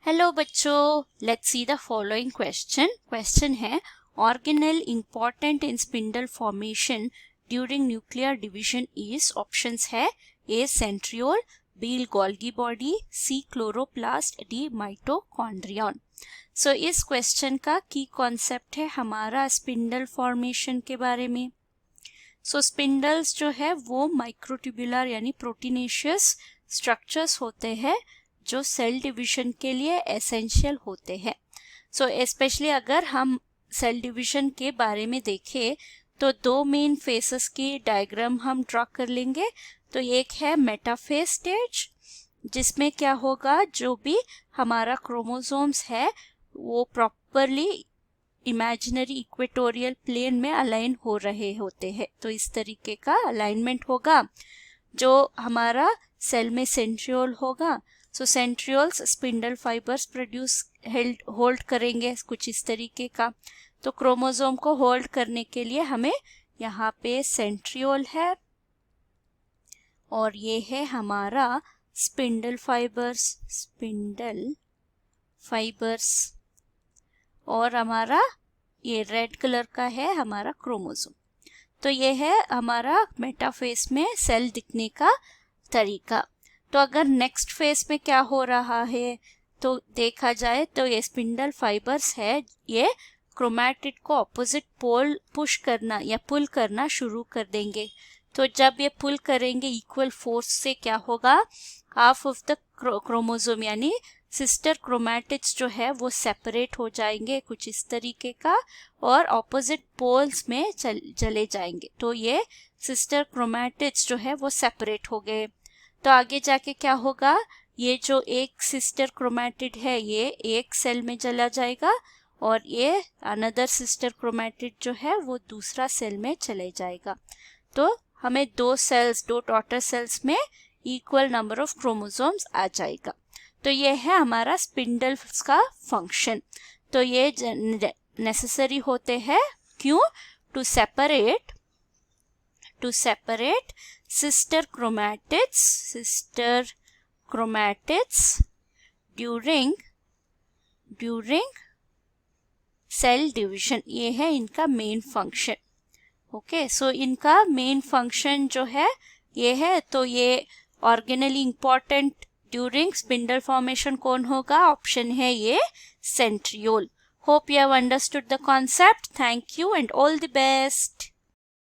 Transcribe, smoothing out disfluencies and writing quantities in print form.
Hello बच्चों, let's see the following question है organelle important in spindle formation during nuclear division is options है A centriole, B Golgi body, C chloroplast, D mitochondrion. So इस question का की concept है हमारा spindle formation के बारे में। स्पिंडल्स जो है वो माइक्रोट्यूबुलर यानी प्रोटीनेशियस स्ट्रक्चर्स होते हैं जो सेल डिवीजन के लिए एसेंशियल होते हैं। स्पेशली अगर हम सेल डिवीजन के बारे में देखें तो दो मेन फेसेस की डायग्राम हम ड्रॉ कर लेंगे। तो एक है मेटाफेज स्टेज, जिसमें क्या होगा, जो भी हमारा क्रोमोसोम्स है वो प्रॉपरली इमेजिनरी इक्वेटोरियल प्लेन में अलाइन हो रहे होते हैं। तो इस तरीके का अलाइनमेंट होगा। जो हमारा सेल में सेंट्रियोल होगा, centrioles spindle fibres produce hold करेंगे कुछ इस तरीके का। तो क्रोमोसोम को होल्ड करने के लिए हमें यहाँ पे सेंट्रियोल है और ये है हमारा स्पिंडल फाइबर्स और हमारा ये रेड कलर का है हमारा क्रोमोसोम। तो ये है हमारा मेटाफेज में सेल दिखने का तरीका। तो अगर नेक्स्ट फेज में क्या हो रहा है तो देखा जाए तो ये स्पिंडल फाइबर्स है, ये क्रोमैटिड को ऑपोजिट पोल पुश करना या पुल करना शुरू कर देंगे। तो जब ये पुल करेंगे इक्वल फोर्स से क्या होगा, हाफ ऑफ द क्रोमोसोम यानी सिस्टर क्रोमैटिड्स जो है वो सेपरेट हो जाएंगे कुछ इस तरीके का और ऑपोजिट पोल्स में चले जाएंगे। तो ये सिस्टर क्रोमैटिड्स जो है वो सेपरेट हो गए। तो आगे जाके क्या होगा, ये जो एक सिस्टर क्रोमैटिड है ये एक सेल में चला जाएगा और ये अनदर सिस्टर क्रोमैटिड जो है वो दूसरा सेल में चले जाएगा। तो हमें दो डॉटर सेल्स में इक्वल नंबर ऑफ क्रोमोसोम्स आ जाएगा। तो ये है हमारा स्पिंडल्स का फंक्शन। तो ये नेसेसरी होते हैं, क्यों, to separate sister chromatids during cell division. ये है इनका मेन फंक्शन। ओके, सो इनका मेन फंक्शन जो है ये है। तो ये organelle important during spindle formation कौन होगा, ऑप्शन है ये centriole. Hope you have understood the concept. Thank you and all the best.